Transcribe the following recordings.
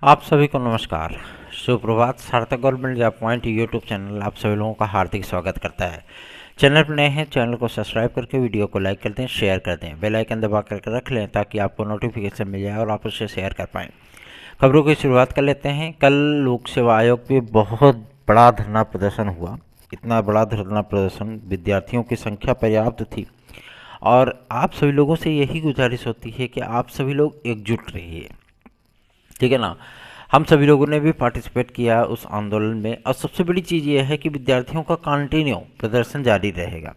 आप सभी को नमस्कार, सुप्रभात। सार्थक government job point YouTube channel आप सभी लोगों का हार्दिक स्वागत करता है। चैनल पर नए हैं, चैनल को सब्सक्राइब करके वीडियो को लाइक कर दें, शेयर कर दें, बेल आइकन दबा करके रख लें ताकि आपको नोटिफिकेशन मिल जाए और आप उसे शेयर कर पाएँ। खबरों की शुरुआत कर लेते हैं। कल लोक सेवा आयोग पे बहुत बड़ा धरना प्रदर्शन हुआ। इतना बड़ा धरना प्रदर्शन, विद्यार्थियों की संख्या पर्याप्त थी और आप सभी लोगों से यही गुजारिश होती है कि आप सभी लोग एकजुट रहिए, ठीक है ना। हम सभी लोगों ने भी पार्टिसिपेट किया उस आंदोलन में और सबसे बड़ी चीज़ ये है कि विद्यार्थियों का कंटिन्यू प्रदर्शन जारी रहेगा।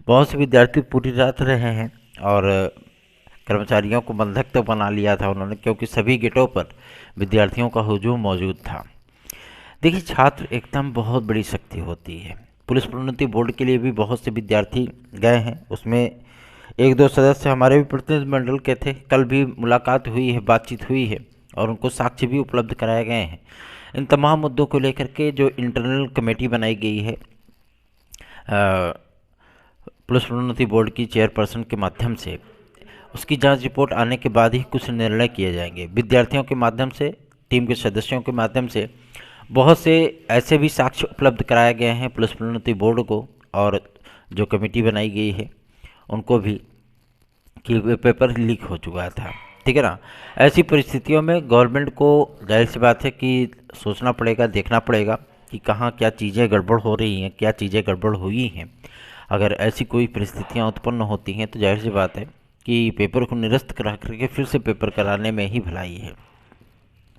बहुत से विद्यार्थी पूरी रात रहे हैं और कर्मचारियों को बंधक तो बना लिया था उन्होंने, क्योंकि सभी गेटों पर विद्यार्थियों का हुजूम मौजूद था। देखिए, छात्र एकदम बहुत बड़ी शक्ति होती है। पुलिस प्रोन्नति बोर्ड के लिए भी बहुत से विद्यार्थी गए हैं, उसमें एक दो सदस्य हमारे भी प्रतिनिधिमंडल के थे। कल भी मुलाकात हुई है, बातचीत हुई है और उनको साक्ष्य भी उपलब्ध कराए गए हैं। इन तमाम मुद्दों को लेकर के जो इंटरनल कमेटी बनाई गई है पुलिस प्रोन्नति बोर्ड की चेयरपर्सन के माध्यम से, उसकी जांच रिपोर्ट आने के बाद ही कुछ निर्णय किए जाएंगे। विद्यार्थियों के माध्यम से, टीम के सदस्यों के माध्यम से बहुत से ऐसे भी साक्ष्य उपलब्ध कराए गए हैं पुलिस प्रोन्नति बोर्ड को और जो कमेटी बनाई गई है उनको भी, कि पेपर लीक हो चुका था, ठीक है ना। ऐसी परिस्थितियों में गवर्नमेंट को जाहिर सी बात है कि सोचना पड़ेगा, देखना पड़ेगा कि कहाँ क्या चीज़ें गड़बड़ हो रही हैं, क्या चीज़ें गड़बड़ हुई हैं। अगर ऐसी कोई परिस्थितियाँ उत्पन्न होती हैं तो जाहिर सी बात है कि पेपर को निरस्त करा करके फिर से पेपर कराने में ही भलाई है,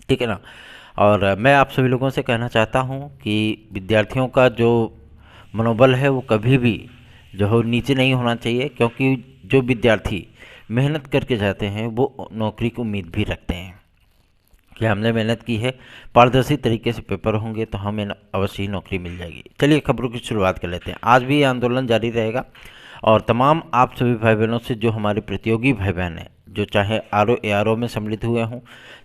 ठीक है ना। और मैं आप सभी लोगों से कहना चाहता हूँ कि विद्यार्थियों का जो मनोबल है वो कभी भी जो हो नीचे नहीं होना चाहिए, क्योंकि जो विद्यार्थी मेहनत करके जाते हैं वो नौकरी की उम्मीद भी रखते हैं कि हमने मेहनत की है, पारदर्शी तरीके से पेपर होंगे तो हमें अवश्य ही नौकरी मिल जाएगी। चलिए खबरों की शुरुआत कर लेते हैं। आज भी ये आंदोलन जारी रहेगा और तमाम आप सभी भाई बहनों से, जो हमारे प्रतियोगी भाई बहन हैं, जो चाहे ARO में सम्मिलित हुए हों,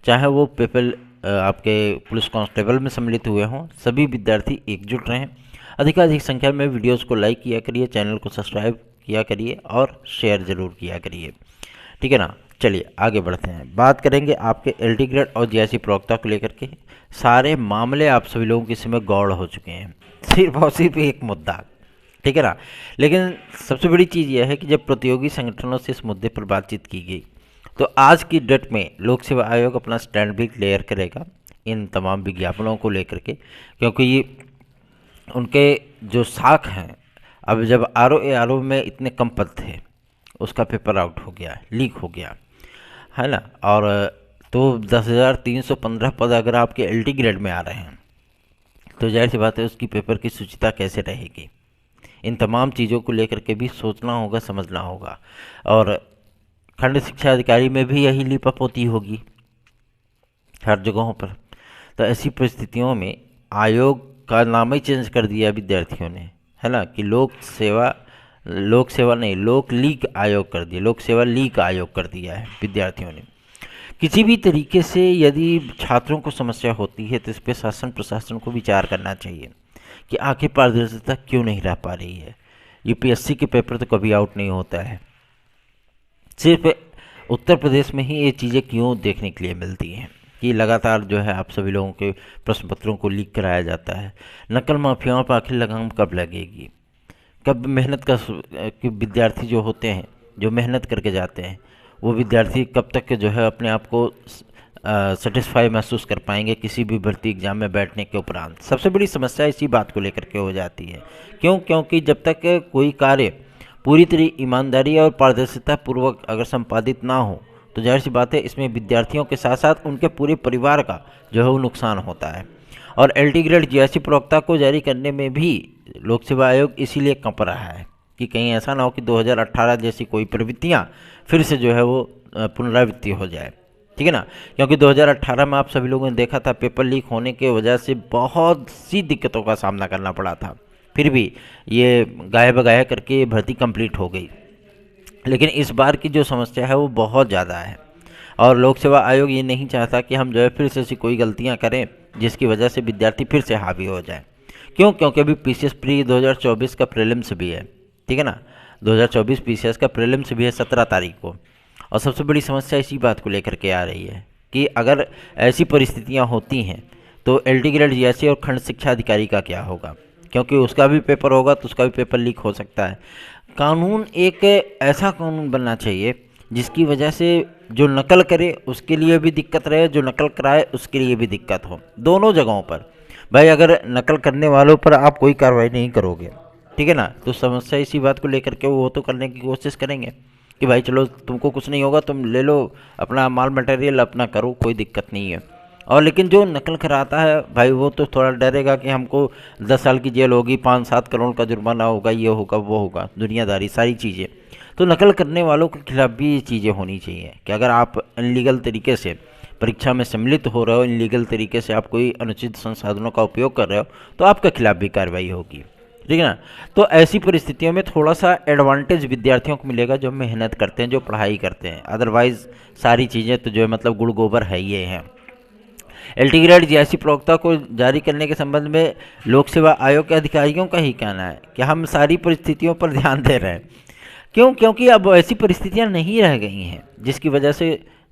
चाहे वो पेपर आपके पुलिस कांस्टेबल में सम्मिलित हुए हों, सभी विद्यार्थी एकजुट रहें। अधिकाधिक संख्या में वीडियोस को लाइक किया करिए, चैनल को सब्सक्राइब किया करिए और शेयर ज़रूर किया करिए, ठीक है ना। चलिए आगे बढ़ते हैं। बात करेंगे आपके LD ग्रेड और GIC प्रवक्ता को लेकर के। सारे मामले आप सभी लोगों के समय गौड़ हो चुके हैं, सिर्फ और सिर्फ एक मुद्दा, ठीक है ना। लेकिन सबसे बड़ी चीज़ यह है कि जब प्रतियोगी संगठनों से इस मुद्दे पर बातचीत की गई तो आज की डेट में लोक सेवा आयोग अपना स्टैंड भी क्लियर करेगा इन तमाम विज्ञापनों को लेकर के, क्योंकि ये उनके जो साख हैं, अब जब ARO में इतने कम पद थे, उसका पेपर आउट हो गया, लीक हो गया, है ना। और तो 10,315 पद अगर आपके LD ग्रेड में आ रहे हैं तो जाहिर सी बात है उसकी पेपर की शुचिता कैसे रहेगी। इन तमाम चीज़ों को लेकर के भी सोचना होगा, समझना होगा। और खंड शिक्षा अधिकारी में भी यही लीपापोती होगी हर जगहों पर। तो ऐसी परिस्थितियों में आयोग का नाम ही चेंज कर दिया विद्यार्थियों ने, है ना, कि लोक सेवा नहीं, लोक लीक आयोग कर दिया, लोक सेवा लीक आयोग कर दिया है विद्यार्थियों ने। किसी भी तरीके से यदि छात्रों को समस्या होती है तो इस पर शासन प्रशासन को विचार करना चाहिए कि आखिर पारदर्शिता क्यों नहीं रह पा रही है। UPSC के पेपर तो कभी आउट नहीं होता है, सिर्फ उत्तर प्रदेश में ही ये चीज़ें क्यों देखने के लिए मिलती हैं कि लगातार जो है आप सभी लोगों के प्रश्न पत्रों को लीक कराया जाता है। नकल माफियाओं पर आखिर लगाम कब लगेगी, कब मेहनत का कि विद्यार्थी जो होते हैं, जो मेहनत करके जाते हैं, वो विद्यार्थी कब तक जो है अपने आप को सेटिस्फाई महसूस कर पाएंगे किसी भी भर्ती एग्जाम में बैठने के उपरांत। सबसे बड़ी समस्या इसी बात को लेकर के हो जाती है। क्योंकि जब तक कोई कार्य पूरी तरह ईमानदारी और पारदर्शिता पूर्वक अगर संपादित ना हो तो जाहिर सी बात है इसमें विद्यार्थियों के साथ साथ उनके पूरे परिवार का जो है वो नुकसान होता है। और LD ग्रेड GIC प्रवक्ता को जारी करने में भी लोक सेवा आयोग इसीलिए कंप रहा है कि कहीं ऐसा ना हो कि 2018 जैसी कोई प्रवृत्तियाँ फिर से जो है वो पुनरावृत्ति हो जाए, ठीक है ना। क्योंकि 2018 में आप सभी लोगों ने देखा था पेपर लीक होने की वजह से बहुत सी दिक्कतों का सामना करना पड़ा था, फिर भी ये गाया बगाया करके भर्ती कंप्लीट हो गई। लेकिन इस बार की जो समस्या है वो बहुत ज़्यादा है और लोक सेवा आयोग ये नहीं चाहता कि हम जो है फिर से ऐसी कोई गलतियां करें जिसकी वजह से विद्यार्थी फिर से हावी हो जाए। क्योंकि अभी PCS प्री 2024 का प्रीलिम्स भी है, ठीक है ना। 2024 PCS का प्रीलिम्स भी है 17 तारीख को। और सबसे बड़ी समस्या इसी बात को लेकर के आ रही है कि अगर ऐसी परिस्थितियां होती हैं तो LT ग्रेड GSE और खंड शिक्षा अधिकारी का क्या होगा, क्योंकि उसका भी पेपर होगा तो उसका भी पेपर लीक हो सकता है। कानून एक ऐसा कानून बनना चाहिए जिसकी वजह से जो नकल करे उसके लिए भी दिक्कत रहे, जो नकल कराए उसके लिए भी दिक्कत हो, दोनों जगहों पर। भाई अगर नकल करने वालों पर आप कोई कार्रवाई नहीं करोगे, ठीक है ना, तो समस्या इसी बात को लेकर के वो तो करने की कोशिश करेंगे कि भाई चलो तुमको कुछ नहीं होगा, तुम ले लो अपना माल मटेरियल अपना करो, कोई दिक्कत नहीं है। और लेकिन जो नकल कराता है भाई वो तो थोड़ा डरेगा कि हमको 10 साल की जेल होगी, 5-7 करोड़ का जुर्माना होगा, ये होगा वो होगा, दुनियादारी सारी चीज़ें। तो नकल करने वालों के खिलाफ भी ये चीज़ें होनी चाहिए कि अगर आप इनलीगल तरीके से परीक्षा में सम्मिलित हो रहे हो, इनलीगल तरीके से आप कोई अनुचित संसाधनों का उपयोग कर रहे हो, तो आपके खिलाफ भी कार्रवाई होगी, ठीक है ना। तो ऐसी परिस्थितियों में थोड़ा सा एडवांटेज विद्यार्थियों को मिलेगा जो मेहनत करते हैं, जो पढ़ाई करते हैं। अदरवाइज सारी चीज़ें तो जो है मतलब गुड़ गोबर है ये हैं। LT ग्रेड GSE प्रवक्ता को जारी करने के संबंध में लोक सेवा आयोग के अधिकारियों का ही कहना है कि हम सारी परिस्थितियों पर ध्यान दे रहे हैं। क्यों? क्योंकि अब ऐसी परिस्थितियां नहीं रह गई हैं जिसकी वजह से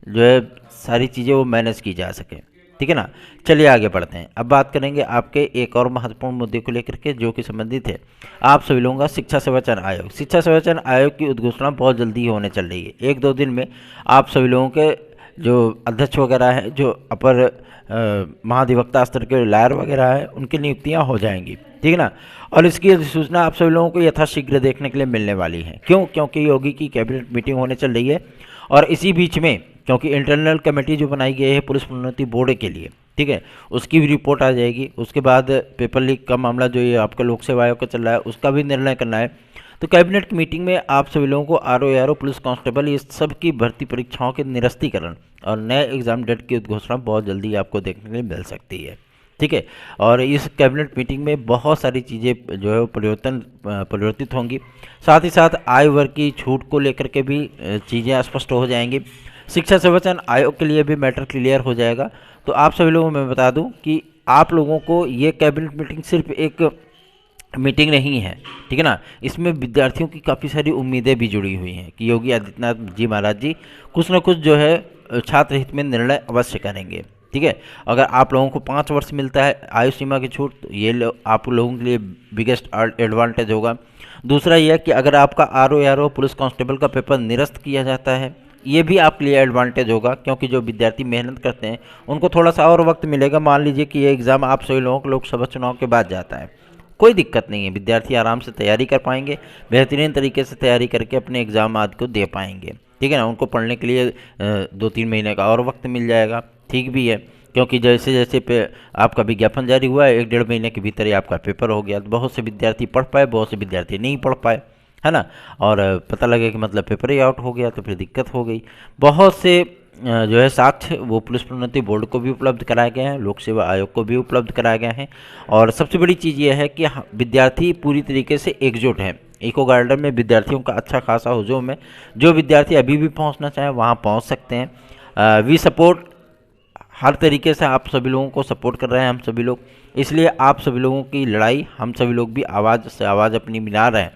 जो है सारी चीज़ें वो मैनेज की जा सके, ठीक है ना। चलिए आगे बढ़ते हैं। अब बात करेंगे आपके एक और महत्वपूर्ण मुद्दे को लेकर के जो कि संबंधित है आप सभी लोगों का शिक्षा सेवा चयन आयोग। शिक्षा सेवा चयन आयोग की उद्घोषणा बहुत जल्दी होने चल रही है। 1-2 दिन में आप सभी लोगों के जो अध्यक्ष वगैरह हैं, जो अपर महाधिवक्ता स्तर के लायर वगैरह है, उनकी नियुक्तियां हो जाएंगी, ठीक है ना। और इसकी अधिसूचना आप सभी लोगों को यथाशीघ्र देखने के लिए मिलने वाली है। क्यों? क्योंकि योगी की कैबिनेट मीटिंग होने चल रही है और इसी बीच में क्योंकि इंटरनल कमेटी जो बनाई गई है पुलिस प्रोन्नति बोर्ड के लिए, ठीक है, उसकी भी रिपोर्ट आ जाएगी। उसके बाद पेपर लीक का मामला जो ये आपका लोक सेवा आयोग का चल रहा है उसका भी निर्णय करना है। तो कैबिनेट की मीटिंग में आप सभी लोगों को RO पुलिस कांस्टेबल ये सब की भर्ती परीक्षाओं के निरस्तीकरण और नए एग्जाम डेट की उद्घोषणा बहुत जल्दी आपको देखने के लिए मिल सकती है, ठीक है। और इस कैबिनेट मीटिंग में बहुत सारी चीज़ें जो है परिवर्तित होंगी। साथ ही साथ आय वर्ग की छूट को लेकर के भी चीज़ें स्पष्ट हो जाएंगी। शिक्षा सेवा चयन आयोग के लिए भी मैटर क्लियर हो जाएगा। तो आप सभी लोगों को मैं बता दूं कि आप लोगों को ये कैबिनेट मीटिंग सिर्फ एक मीटिंग नहीं है, ठीक है ना। इसमें विद्यार्थियों की काफ़ी सारी उम्मीदें भी जुड़ी हुई हैं कि योगी आदित्यनाथ जी महाराज जी कुछ ना कुछ जो है छात्र हित में निर्णय अवश्य करेंगे, ठीक है। अगर आप लोगों को 5 वर्ष मिलता है आयु सीमा की छूट, तो ये आप लोगों के लिए बिगेस्ट एडवांटेज होगा। दूसरा यह कि अगर आपका RO पुलिस कांस्टेबल का पेपर निरस्त किया जाता है, ये भी आपके लिए एडवांटेज होगा, क्योंकि जो विद्यार्थी मेहनत करते हैं उनको थोड़ा सा और वक्त मिलेगा। मान लीजिए कि ये एग्ज़ाम आप सभी लोगों को लोकसभा चुनाव के बाद जाता है, कोई दिक्कत नहीं है, विद्यार्थी आराम से तैयारी कर पाएंगे, बेहतरीन तरीके से तैयारी करके अपने एग्ज़ाम आदि को दे पाएंगे, ठीक है ना। उनको पढ़ने के लिए 2-3 महीने का और वक्त मिल जाएगा, ठीक भी है, क्योंकि जैसे जैसे आपका विज्ञापन जारी हुआ है 1-1.5 महीने के भीतर ही आपका पेपर हो गया। तो बहुत से विद्यार्थी पढ़ पाए, बहुत से विद्यार्थी नहीं पढ़ पाए, है ना। और पता लगे कि मतलब पेपर ही आउट हो गया तो फिर दिक्कत हो गई। बहुत से जो है साक्ष्य वो पुलिस प्रोन्नति बोर्ड को भी उपलब्ध कराए गए हैं, लोक सेवा आयोग को भी उपलब्ध कराए गए हैं। और सबसे बड़ी चीज़ ये है कि विद्यार्थी पूरी तरीके से एकजुट हैं। इको गार्डन में विद्यार्थियों का अच्छा खासा हुजूम है। जो विद्यार्थी अभी भी पहुंचना चाहें वहां पहुंच सकते हैं। वी सपोर्ट, हर तरीके से आप सभी लोगों को सपोर्ट कर रहे हैं हम सभी लोग, इसलिए आप सभी लोगों की लड़ाई हम सभी लोग भी आवाज़ से आवाज़ अपनी मिला रहे हैं।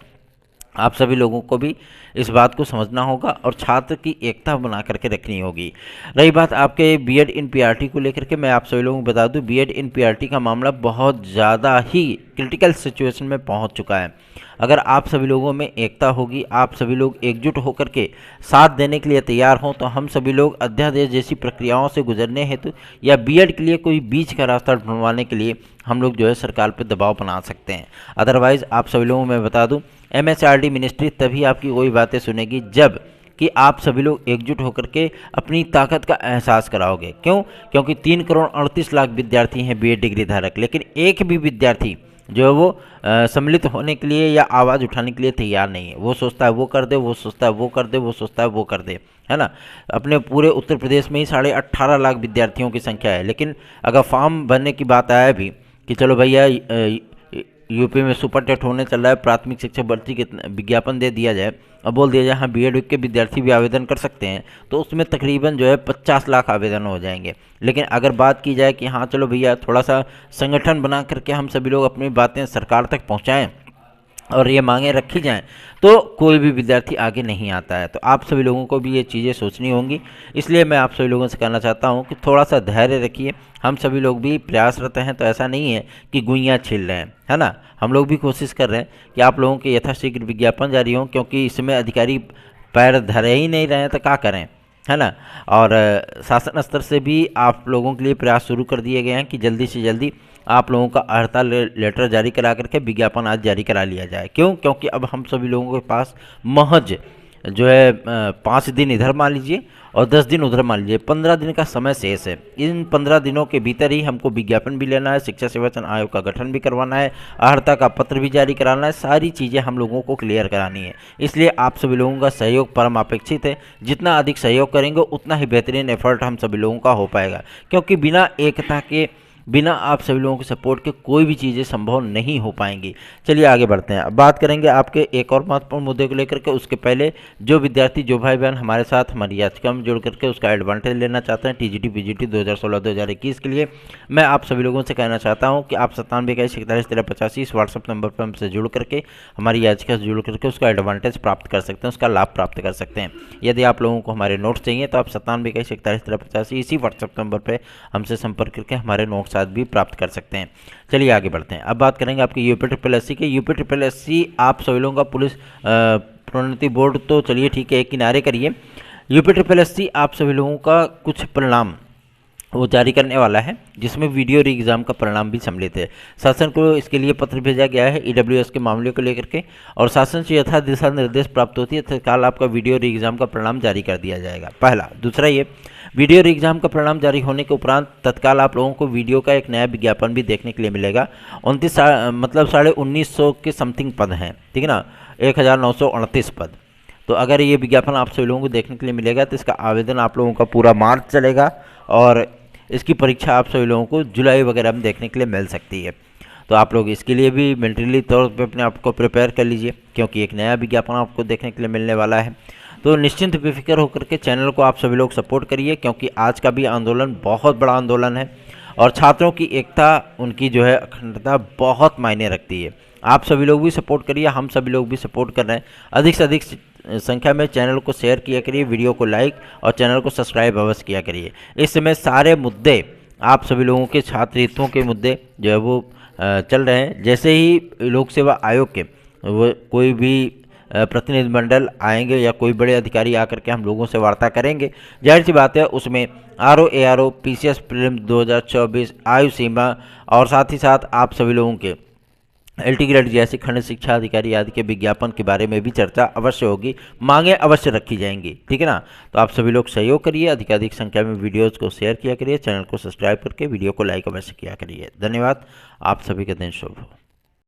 आप सभी लोगों को भी इस बात को समझना होगा और छात्र की एकता बना करके रखनी होगी। रही बात आपके बीएड इन पीआरटी को लेकर के, मैं आप सभी लोगों को बता दूं बीएड इन पीआरटी का मामला बहुत ज़्यादा ही क्रिटिकल सिचुएशन में पहुंच चुका है। अगर आप सभी लोगों में एकता होगी, आप सभी लोग एकजुट होकर के साथ देने के लिए तैयार हों, तो हम सभी लोग अध्यादेश जैसी प्रक्रियाओं से गुजरने हेतु या बीएड के लिए कोई बीच का रास्ता ढूंढवाने के लिए हम लोग जो है सरकार पर दबाव बना सकते हैं। अदरवाइज़ आप सभी लोगों को मैं बता दूं MHRD मिनिस्ट्री तभी आपकी कोई बातें सुनेगी जब कि आप सभी लोग एकजुट होकर के अपनी ताकत का एहसास कराओगे। क्यों? क्योंकि 3 करोड़ 38 लाख विद्यार्थी हैं बीएड डिग्री धारक, लेकिन एक भी विद्यार्थी जो है वो सम्मिलित होने के लिए या आवाज़ उठाने के लिए तैयार नहीं है। वो सोचता है वो कर दे, वो सोचता है वो कर दे, वो सोचता है वो कर दे, है ना। अपने पूरे उत्तर प्रदेश में ही 18.5 लाख विद्यार्थियों की संख्या है, लेकिन अगर फॉर्म भरने की बात आया भी कि चलो भैया यूपी में सुपर टेट होने चल रहा है, प्राथमिक शिक्षक भर्ती के विज्ञापन दे दिया जाए और बोल दिया जाए हाँ बीएड के विद्यार्थी भी आवेदन कर सकते हैं, तो उसमें तकरीबन जो है 50 लाख आवेदन हो जाएंगे। लेकिन अगर बात की जाए कि हाँ चलो भैया थोड़ा सा संगठन बना करके हम सभी लोग अपनी बातें सरकार तक पहुँचाएँ, और ये मांगें रखी जाएं तो कोई भी विद्यार्थी आगे नहीं आता है। तो आप सभी लोगों को भी ये चीज़ें सोचनी होंगी। इसलिए मैं आप सभी लोगों से कहना चाहता हूँ कि थोड़ा सा धैर्य रखिए। हम सभी लोग भी प्रयासरत हैं, तो ऐसा नहीं है कि गुइयाँ छील रहे हैं, है ना। हम लोग भी कोशिश कर रहे हैं कि आप लोगों के यथाशीघ्र विज्ञापन जारी हों, क्योंकि इसमें अधिकारी पैर धरे ही नहीं रहे हैं तो क्या करें, है ना। और शासन स्तर से भी आप लोगों के लिए प्रयास शुरू कर दिए गए हैं कि जल्दी से जल्दी आप लोगों का हड़ताल लेटर जारी करा करके विज्ञापन आज जारी करा लिया जाए। क्यों? क्योंकि अब हम सभी लोगों के पास महज जो है 5 दिन इधर मान लीजिए और 10 दिन उधर मान लीजिए, 15 दिन का समय शेष है। इन 15 दिनों के भीतर ही हमको विज्ञापन भी लेना है, शिक्षा सेवा चयन आयोग का गठन भी करवाना है, अर्हता का पत्र भी जारी कराना है, सारी चीज़ें हम लोगों को क्लियर करानी है। इसलिए आप सभी लोगों का सहयोग परम अपेक्षित है। जितना अधिक सहयोग करेंगे उतना ही बेहतरीन एफर्ट हम सभी लोगों का हो पाएगा, क्योंकि बिना एकता के, बिना आप सभी लोगों के सपोर्ट के कोई भी चीज़ें संभव नहीं हो पाएंगी। चलिए आगे बढ़ते हैं। अब बात करेंगे आपके एक और महत्वपूर्ण मुद्दे को लेकर के। उसके पहले जो विद्यार्थी, जो भाई बहन हमारे साथ हमारी याचिका में जुड़ करके उसका एडवांटेज लेना चाहते हैं टीजीटी पीजीटी 2016-2021 के लिए, मैं आप सभी लोगों से कहना चाहता हूँ कि आप 9721411385 इस व्हाट्सअप नंबर पर हमसे जुड़ करके, हमारी याचिका से जुड़ करके उसका एडवांटेज प्राप्त कर सकते हैं, उसका लाभ प्राप्त कर सकते हैं। यदि आप लोगों को हमारे नोट्स चाहिए तो आप 9721411385 इसी व्हाट्सअप नंबर पर हमसे संपर्क करके हमारे नोट्स भी प्राप्त कर सकते हैं। चलिए आगे बढ़ते हैं। अब बात करेंगे आपके यूपी के। यूपी आप सभी लोगों का पुलिस प्रोन्नति बोर्ड तो चलिए ठीक है, एक किनारे करिए। यूपी आप सभी लोगों का कुछ परिणाम वो जारी करने वाला है, जिसमें वीडियो री एग्ज़ाम का परिणाम भी सम्मिलित है। शासन को इसके लिए पत्र भेजा गया है ईडब्ल्यूएस के मामले को लेकर के, और शासन से यथा दिशा निर्देश प्राप्त होती है तत्काल आपका वीडियो री एग्ज़ाम का परिणाम जारी कर दिया जाएगा। पहला। दूसरा, ये वीडियो री एग्ज़ाम का परिणाम जारी होने के उपरांत तत्काल आप लोगों को वीडियो का एक नया विज्ञापन भी देखने के लिए मिलेगा। 19,500 के समथिंग पद हैं, ठीक है ना, 1938 पद। तो अगर ये विज्ञापन आप सभी लोगों को देखने के लिए मिलेगा तो इसका आवेदन आप लोगों का पूरा मार्च चलेगा, और इसकी परीक्षा आप सभी लोगों को जुलाई वगैरह में देखने के लिए मिल सकती है। तो आप लोग इसके लिए भी मेंटली तौर पे अपने आप को प्रिपेयर कर लीजिए, क्योंकि एक नया विज्ञापन आपको देखने के लिए मिलने वाला है। तो निश्चिंत बेफिक्र होकर के चैनल को आप सभी लोग सपोर्ट करिए, क्योंकि आज का भी आंदोलन बहुत बड़ा आंदोलन है, और छात्रों की एकता, उनकी जो है अखंडता बहुत मायने रखती है। आप सभी लोग भी सपोर्ट करिए, हम सभी लोग भी सपोर्ट कर रहे हैं। अधिक से अधिक संख्या में चैनल को शेयर किया करिए, वीडियो को लाइक और चैनल को सब्सक्राइब अवश्य किया करिए। इस समय सारे मुद्दे, आप सभी लोगों के छात्र हितों के मुद्दे जो है वो चल रहे हैं। जैसे ही लोक सेवा आयोग के वो कोई भी प्रतिनिधिमंडल आएंगे या कोई बड़े अधिकारी आकर के हम लोगों से वार्ता करेंगे, जाहिर सी बात है उसमें आरओ एआरओ पीसीएस प्रीलिम्स 2024 आयु सीमा और साथ ही साथ आप सभी लोगों के एलटी ग्रेड जैसे खंड शिक्षा अधिकारी आदि के विज्ञापन के बारे में भी चर्चा अवश्य होगी, मांगे अवश्य रखी जाएंगी, ठीक है ना। तो आप सभी लोग सहयोग करिए, अधिकाधिक संख्या में वीडियोस को शेयर किया करिए, चैनल को सब्सक्राइब करके वीडियो को लाइक अवश्य किया करिए। धन्यवाद। आप सभी का दिन शुभ हो।